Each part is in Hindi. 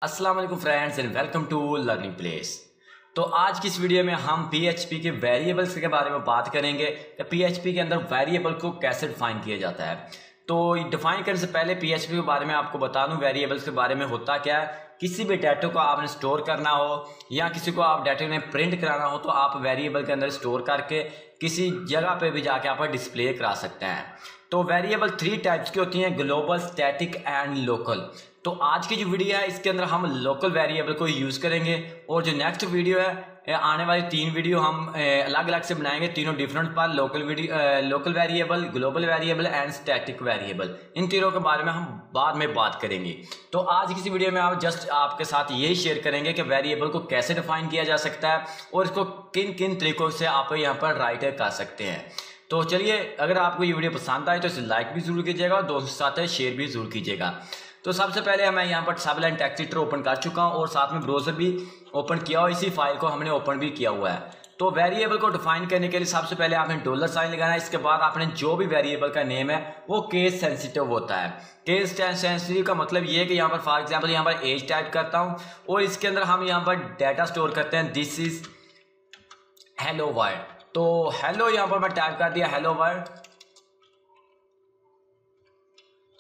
अस्सलाम वालेकुम friends and welcome to learning place. तो आज की इस वीडियो में हम PHP के वेरिएबल्स के बारे में बात करेंगे कि PHP के अंदर वेरिएबल को कैसे डिफाइन किया जाता है। तो डिफाइन करने से पहले PHP के बारे में आपको बता दूं वेरिएबल्स के बारे में होता क्या है। किसी भी डाटा को आपने स्टोर करना हो या किसी को आप डाटा में प्रिंट कराना हो तो आप वेरिएबल के अंदर स्टोर करके किसी जगह पे भी जाके आप डिस्प्ले करा सकते हैं। तो वेरिएबल 3 टाइप्स की होती हैं, ग्लोबल, स्टैटिक एंड लोकल। तो आज की जो वीडियो है इसके अंदर हम लोकल वेरिएबल को यूज़ करेंगे और जो नेक्स्ट वीडियो है आने वाली 3 वीडियो हम अलग अलग से बनाएंगे, तीनों डिफरेंट पर local variable, global variable and static variable. इन तीनों के बारे में हम बाद में बात करेंगे। तो आज की इस वीडियो में आप जस्ट आपके साथ यही शेयर करेंगे कि वेरिएबल को कैसे डिफाइन किया जा सकता है और इसको किन किन तरीकों से आप यहाँ पर राइट कर सकते हैं। तो चलिए, अगर आपको ये वीडियो पसंद आए तो इसे लाइक भी जरूर कीजिएगा और दोस्तों के साथ शेयर भी जरूर कीजिएगा। तो सबसे पहले मैं यहाँ पर सबलाइन टेक्स्ट एडिटर ओपन कर चुका हूँ और साथ में ब्राउज़र भी ओपन किया और इसी फाइल को हमने ओपन भी किया हुआ है। तो वेरिएबल को डिफाइन करने के लिए सबसे पहले आपने $साइन लगाना है। इसके बाद आपने जो भी वेरिएबल का नेम है वो केस सेंसिटिव होता है। केस सेंसिटिव का मतलब ये है कि यहाँ पर फॉर एग्जाम्पल यहाँ पर एज टाइप करता हूँ और इसके अंदर हम यहाँ पर डाटा स्टोर करते हैं, दिस इज हेलो वर्ल्ड। तो हेलो यहाँ पर मैं टाइप कर दिया हेलो वर्ल्ड।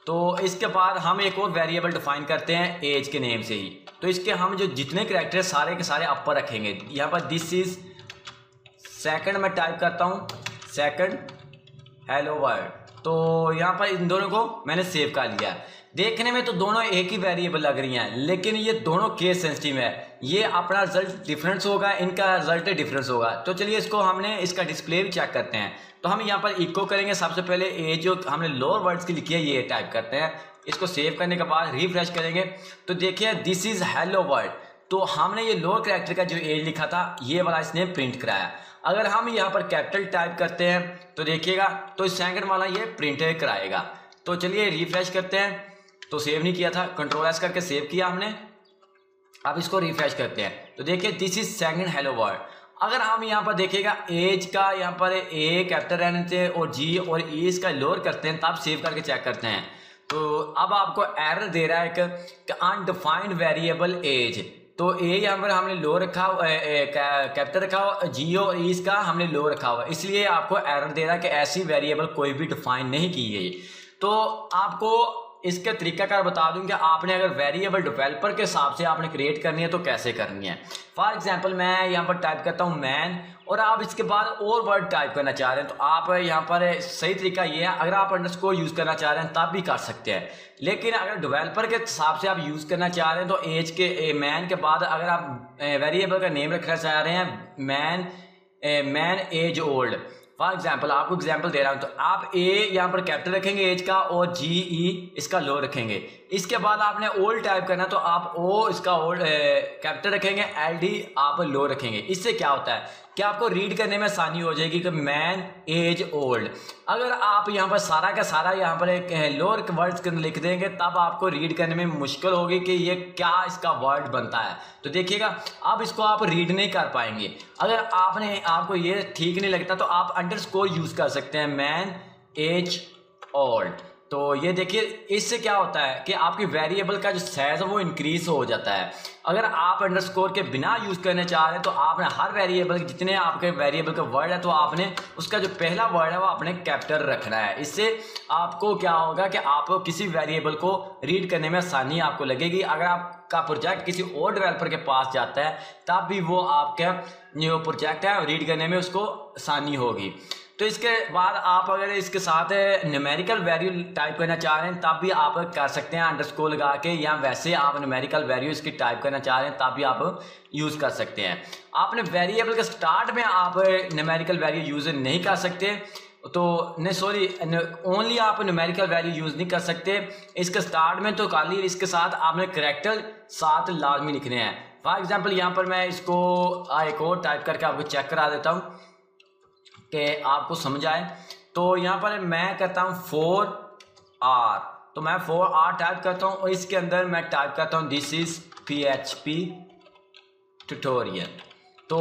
तो इसके बाद हम एक और वेरिएबल डिफाइन करते हैं एज के नेम से ही। तो इसके हम जो जितने कैरेक्टर सारे के सारे अपर रखेंगे। यहाँ पर दिस इज सेकंड मैं टाइप करता हूँ, सेकंड हेलो वर्ल्ड। तो यहाँ पर इन दोनों को मैंने सेव कर लिया। देखने में तो दोनों एक ही वेरिएबल लग रही हैं लेकिन ये दोनों केस सेंसिटिव है। ये अपना रिजल्ट डिफरेंस होगा, इनका रिजल्ट डिफरेंस होगा। तो चलिए इसको हमने इसका डिस्प्ले भी चेक करते हैं। तो हम यहाँ पर इको करेंगे। सबसे पहले ये जो हमने लोअर वर्ड्स की लिखी है ये टाइप करते हैं। इसको सेव करने के बाद रिफ्रेश करेंगे तो देखिए दिस इज हेलो वर्ल्ड। तो हमने ये लोअर कैरेक्टर का जो एज लिखा था ये वाला इसने प्रिंट कराया। अगर हम यहाँ पर कैपिटल टाइप करते हैं तो देखिएगा तो सेकंड वाला ये प्रिंट कराएगा। तो चलिए रिफ्रेश करते हैं। तो सेव नहीं किया था, Ctrl+S करके सेव किया हमने। अब इसको रिफ्रेश करते हैं तो देखिए this is second hello world. अगर हम यहाँ पर देखिएगा एज का यहाँ पर ए कैपिटल रहने से और जी और ई इसका लोअर करते हैं तब सेव करके चेक करते हैं। तो अब आपको एरर दे रहा है कि अनडिफाइंड वेरिएबल एज। तो ए यहाँ पर हमने लो रखा कैपिटल रखा हुआ, जी और ई इसका हमने लो रखा हुआ, इसलिए आपको एरर दे रहा है कि ऐसी वेरिएबल कोई भी डिफाइन नहीं की गई। तो आपको इसके तरीकाकार बता दूं कि आपने अगर वेरिएबल डेवलपर के हिसाब से आपने क्रिएट करनी है तो कैसे करनी है। फॉर एग्जांपल मैं यहाँ पर टाइप करता हूँ मैन और आप इसके बाद और वर्ड टाइप करना चाह रहे हैं तो आप यहाँ पर सही तरीका ये है, अगर आप अंडरस्कोर यूज़ करना चाह रहे हैं तब भी कर सकते हैं। लेकिन अगर डेवलपर के हिसाब से आप यूज़ करना चाह रहे हैं तो एज के मैन के बाद अगर आप वेरिएबल का नेम रखना चाह रहे हैं man as old, for example आपको एग्जाम्पल दे रहा हूं। तो आप ए यहाँ पर कैपिटल रखेंगे एज का और जी ई इसका लो रखेंगे। इसके बाद आपने ओल्ड टाइप करना तो आप ओ इसका ओल्ड कैपिटल रखेंगे, एल डी आप लो रखेंगे। इससे क्या होता है कि आपको रीड करने में आसानी हो जाएगी कि मैन एज ओल्ड। अगर आप यहाँ पर सारा का सारा यहाँ पर एक लोअर वर्ड्स के लिख देंगे तब आपको रीड करने में मुश्किल होगी कि ये क्या इसका वर्ड बनता है। तो देखिएगा अब इसको आप रीड नहीं कर पाएंगे। अगर आपको ये ठीक नहीं लगता तो आप अंडरस्कोर यूज कर सकते हैं, मैन एज ओल्ड। तो ये देखिए इससे क्या होता है कि आपकी वेरिएबल का जो साइज है वो इंक्रीज हो जाता है। अगर आप अंडरस्कोर के बिना यूज करने चाह रहे हैं तो आपने हर वेरिएबल जितने आपके वेरिएबल का वर्ड है तो आपने उसका जो पहला वर्ड है वो आपने कैपिटल रखना है। इससे आपको क्या होगा कि आपको किसी वेरिएबल को रीड करने में आसानी आपको लगेगी। अगर आपका प्रोजेक्ट किसी और डेवलपर के पास जाता है तब भी वो आपका जो प्रोजेक्ट है रीड करने में उसको आसानी होगी। तो इसके बाद आप अगर इसके साथ न्यूमेरिकल वैल्यू टाइप करना चाह रहे हैं तब भी आप कर सकते हैं अंडरस्कोर लगा के, या वैसे आप न्यूमेरिकल वैल्यू इसकी टाइप करना चाह रहे हैं तब भी आप यूज़ कर सकते हैं। आपने वेरिएबल के स्टार्ट में आप न्यूमेरिकल वैल्यू यूज़ नहीं कर सकते, तो नहीं सॉरी ओनली आप न्यूमेरिकल वैल्यू यूज़ नहीं कर सकते इसके स्टार्ट में। तो खाली इसके साथ आपने करैक्टर साथ लाजमी लिखने हैं। फॉर एग्जाम्पल यहाँ पर मैं इसको एक और टाइप करके आपको चेक करा देता हूँ कि आपको समझ आए। तो यहाँ पर मैं करता हूँ 4R। तो मैं 4R टाइप करता हूँ और इसके अंदर मैं टाइप करता हूँ दिस इज PHP ट्यूटोरियल। तो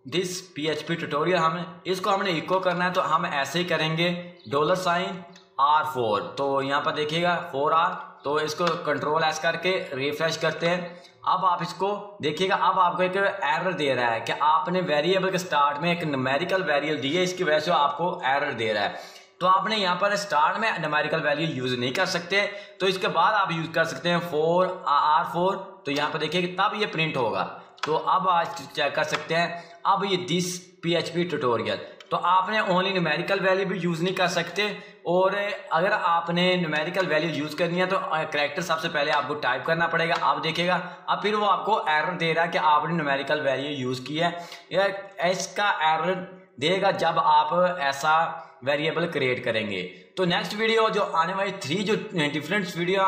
दिस PHP ट्यूटोरियल इसको हमने इको करना है तो हम ऐसे ही करेंगे $R4। तो यहाँ पर देखिएगा 4R तो इसको कंट्रोल एस करके रिफ्रेश करते हैं। अब आप इसको देखिएगा, अब आपको एक एरर दे रहा है कि आपने वेरिएबल के स्टार्ट में एक न्यूमेरिकल वैल्यू दी है, इसकी वजह से आपको एरर दे रहा है। तो आपने यहाँ पर स्टार्ट में न्यूमेरिकल वैल्यू यूज नहीं कर सकते, तो इसके बाद आप यूज कर सकते हैं R4। तो यहाँ पर देखिए तब ये प्रिंट होगा। तो अब आज चेक कर सकते हैं, अब ये दिस PHP ट्यूटोरियल, तो आपने ओनली न्यूमेरिकल वैल्यू भी यूज नहीं कर सकते, और अगर आपने न्यूमेरिकल वैल्यू यूज करनी है तो कैरेक्टर सबसे पहले आपको टाइप करना पड़ेगा। आप देखिएगा अब फिर वो आपको एरर दे रहा है कि आपने न्यूमेरिकल वैल्यू यूज की है, या इसका एरर देगा जब आप ऐसा वेरिएबल क्रिएट करेंगे। तो नेक्स्ट वीडियो जो आने वाली 3 जो डिफरेंट वीडियो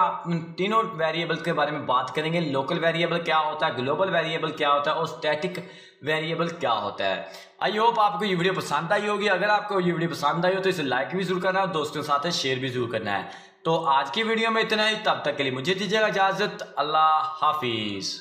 तीनों वेरिएबल के बारे में बात करेंगे। लोकल वेरिएबल क्या होता है, ग्लोबल वेरिएबल क्या होता है और स्टैटिक वेरिएबल क्या होता है। आई होप आपको ये वीडियो पसंद आई होगी। अगर आपको ये वीडियो पसंद आई हो तो इसे लाइक भी जरूर करना है और दोस्तों के साथ शेयर भी जरूर करना है। तो आज की वीडियो में इतना ही, तब तक के लिए मुझे दीजिएगा इजाजत। अल्लाह हाफिज।